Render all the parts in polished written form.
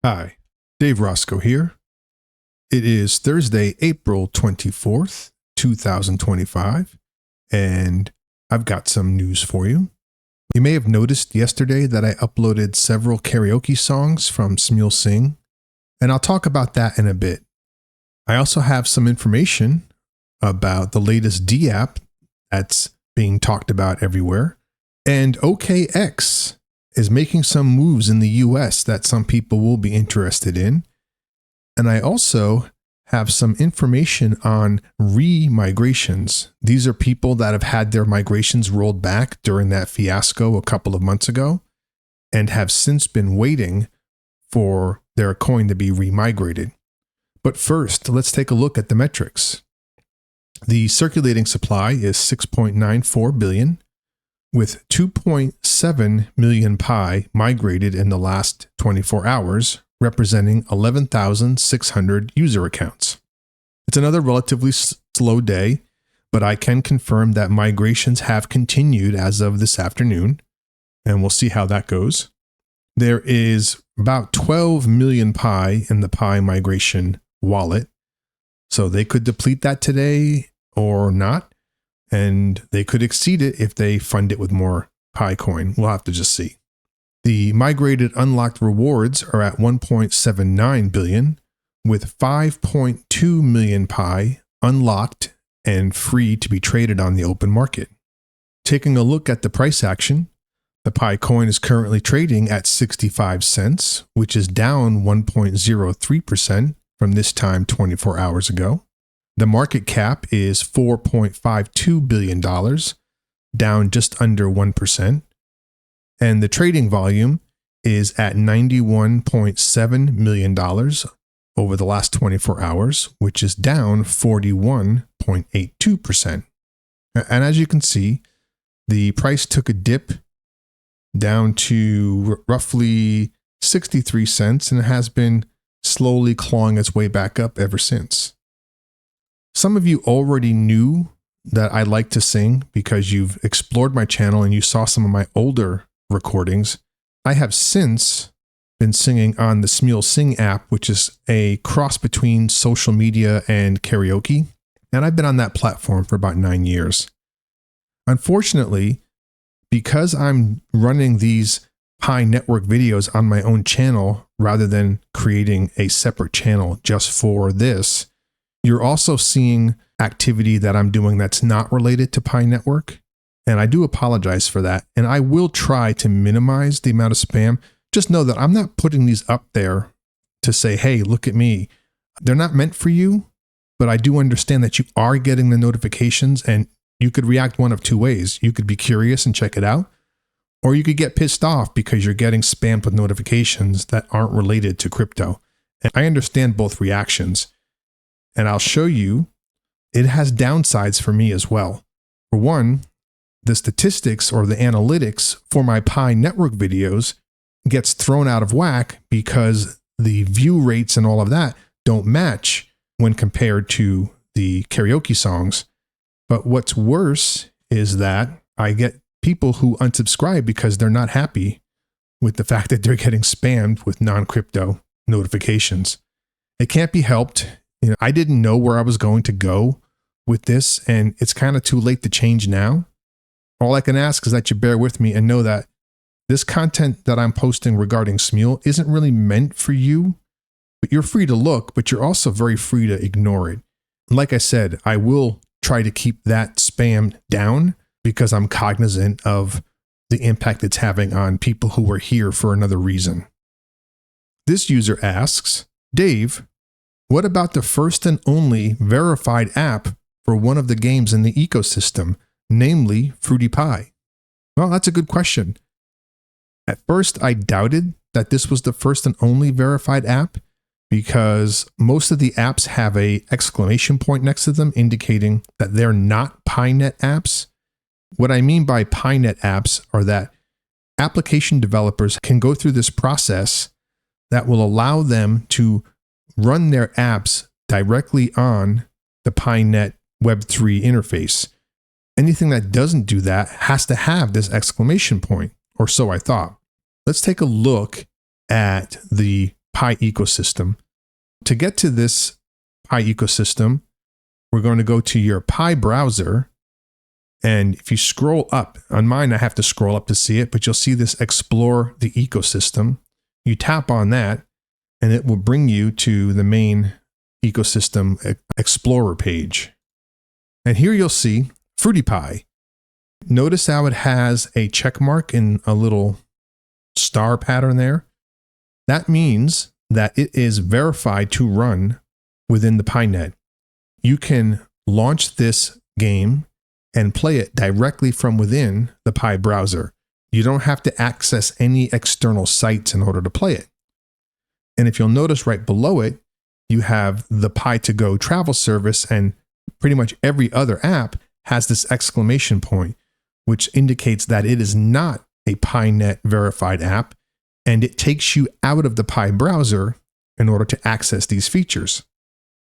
Hi, Dave Roscoe here. It is Thursday, April 24th, 2025, and I've got some news for you. You may have noticed yesterday that I uploaded several karaoke songs from Smule Sing, and I'll talk about that in a bit. I also have some information about the latest D app that's being talked about everywhere, and OKX is making some moves in the U.S. that some people will be interested in. And I also have some information on re-migrations. These are people that have had their migrations rolled back during that fiasco a couple of months ago and have since been waiting for their coin to be re-migrated. But first, let's take a look at the metrics. The circulating supply is 6.94 billion. With 2.7 million Pi migrated in the last 24 hours, representing 11,600 user accounts. It's another relatively slow day, but I can confirm that migrations have continued as of this afternoon, and we'll see how that goes. There is about 12 million Pi in the Pi migration wallet, so they could deplete that today or not. And they could exceed it if they fund it with more Pi coin. We'll have to just see. The migrated unlocked rewards are at 1.79 billion, with 5.2 million Pi unlocked and free to be traded on the open market. Taking a look at the price action, the Pi coin is currently trading at 65 cents, which is down 1.03% from this time 24 hours ago. The market cap is $4.52 billion, down just under 1%. And the trading volume is at $91.7 million over the last 24 hours, which is down 41.82%. And as you can see, the price took a dip down to roughly 63 cents and it has been slowly clawing its way back up ever since. Some of you already knew that I like to sing because you've explored my channel and you saw some of my older recordings. I have since been singing on the Smule Sing app, which is a cross between social media and karaoke, and I've been on that platform for about 9 years. Unfortunately, because I'm running these Pi network videos on my own channel rather than creating a separate channel just for this, you're also seeing activity that I'm doing that's not related to Pi Network, and I do apologize for that. And I will try to minimize the amount of spam. Just know that I'm not putting these up there to say, hey, look at me. They're not meant for you, but I do understand that you are getting the notifications, and you could react one of two ways. You could be curious and check it out, or you could get pissed off because you're getting spammed with notifications that aren't related to crypto. And I understand both reactions. And I'll show you, it has downsides for me as well. For one, the statistics or the analytics for my Pi network videos gets thrown out of whack because the view rates and all of that don't match when compared to the karaoke songs. But what's worse is that I get people who unsubscribe because they're not happy with the fact that they're getting spammed with non-crypto notifications. It can't be helped. I didn't know where I was going to go with this, and it's kind of too late to change now. All I can ask is that you bear with me and know that this content that I'm posting regarding Smule isn't really meant for you, but you're free to look, but you're also very free to ignore it. Like I said, I will try to keep that spam down because I'm cognizant of the impact it's having on people who are here for another reason. This user asks, Dave, what about the first and only verified app for one of the games in the ecosystem, namely Fruity Pie? Well, that's a good question. At first, I doubted that this was the first and only verified app because most of the apps have an exclamation point next to them indicating that they're not PiNet apps. What I mean by PiNet apps are that application developers can go through this process that will allow them to run their apps directly on the PiNet Web3 interface. Anything that doesn't do that has to have this exclamation point, or so I thought. Let's take a look at the Pi ecosystem. To get to this Pi ecosystem, we're going to go to your Pi browser. And if you scroll up, on mine, I have to scroll up to see it, but you'll see this Explore the Ecosystem. You tap on that, and it will bring you to the main Ecosystem Explorer page. And here you'll see Fruity Pi. Notice how it has a check mark in a little star pattern there. That means that it is verified to run within the PiNet. You can launch this game and play it directly from within the Pi browser. You don't have to access any external sites in order to play it. And if you'll notice right below it, you have the Pi2Go travel service, and pretty much every other app has this exclamation point, which indicates that it is not a PiNet verified app, and it takes you out of the Pi browser in order to access these features.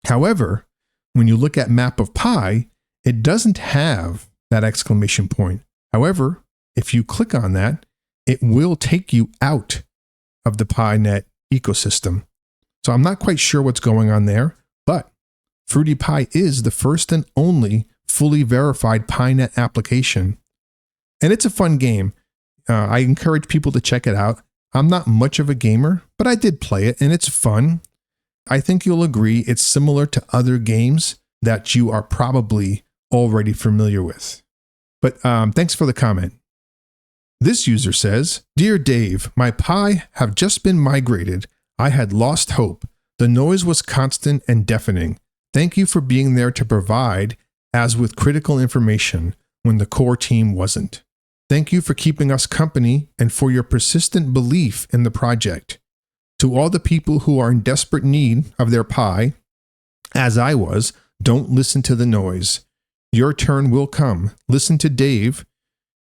However, when you look at Map of Pi, it doesn't have that exclamation point. However, if you click on that, it will take you out of the PiNet ecosystem. So I'm not quite sure what's going on there, but Fruity Pi is the first and only fully verified PiNet application. And it's a fun game. I encourage people to check it out. I'm not much of a gamer, but I did play it and it's fun. I think you'll agree it's similar to other games that you are probably already familiar with. But thanks for the comment. This user says, "Dear Dave, my Pi have just been migrated. I had lost hope. The noise was constant and deafening. Thank you for being there to provide, as with critical information, when the core team wasn't. Thank you for keeping us company and for your persistent belief in the project. To all the people who are in desperate need of their Pi, as I was, don't listen to the noise. Your turn will come. Listen to Dave.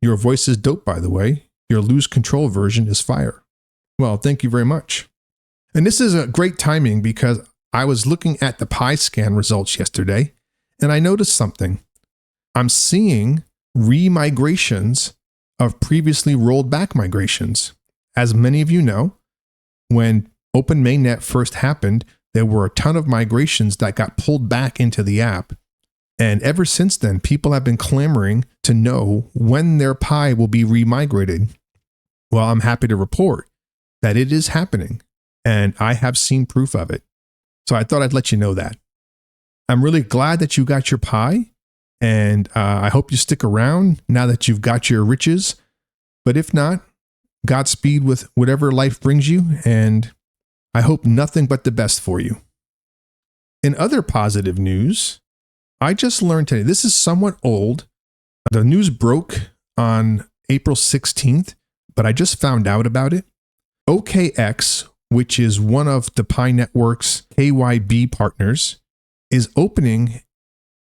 Your voice is dope, by the way. Your lose control version is fire." Well, thank you very much. And this is a great timing because I was looking at the Pi scan results yesterday and I noticed something. I'm seeing re-migrations of previously rolled back migrations. As many of you know, when Open Mainnet first happened, there were a ton of migrations that got pulled back into the app. And ever since then, people have been clamoring to know when their Pi will be remigrated. Well, I'm happy to report that it is happening, and I have seen proof of it. So I thought I'd let you know that. I'm really glad that you got your Pi, and I hope you stick around now that you've got your riches. But if not, Godspeed with whatever life brings you, and I hope nothing but the best for you. In other positive news, I just learned today, this is somewhat old. The news broke on April 16th, but I just found out about it. OKX, which is one of the pinetwork's KYB partners, is opening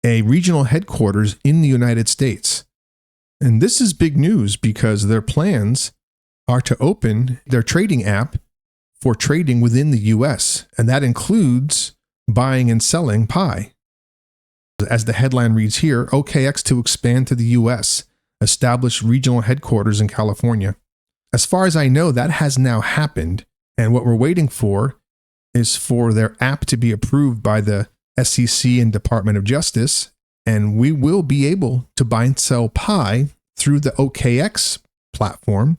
a regional headquarters in the United States. And this is big news because their plans are to open their trading app for trading within the US, and that includes buying and selling Pi. As the headline reads here, OKX to expand to the US, establish regional headquarters in California. As far as I know, that has now happened, and what we're waiting for is for their app to be approved by the SEC and Department of Justice, and we will be able to buy and sell Pi through the OKX platform,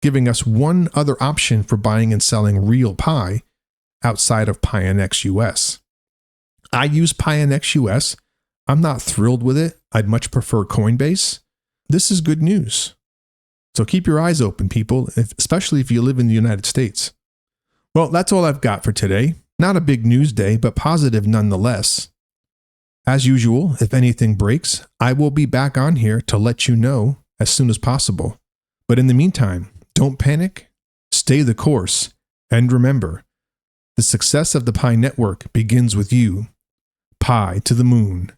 giving us one other option for buying and selling real Pi outside of PiNX US. I use PiNX US. I'm not thrilled with it. I'd much prefer Coinbase. This is good news. So keep your eyes open, people, especially if you live in the United States. Well, that's all I've got for today. Not a big news day, but positive nonetheless. As usual, if anything breaks, I will be back on here to let you know as soon as possible. But in the meantime, don't panic, stay the course, and remember, the success of the Pi network begins with you. Pi to the moon.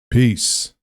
Peace.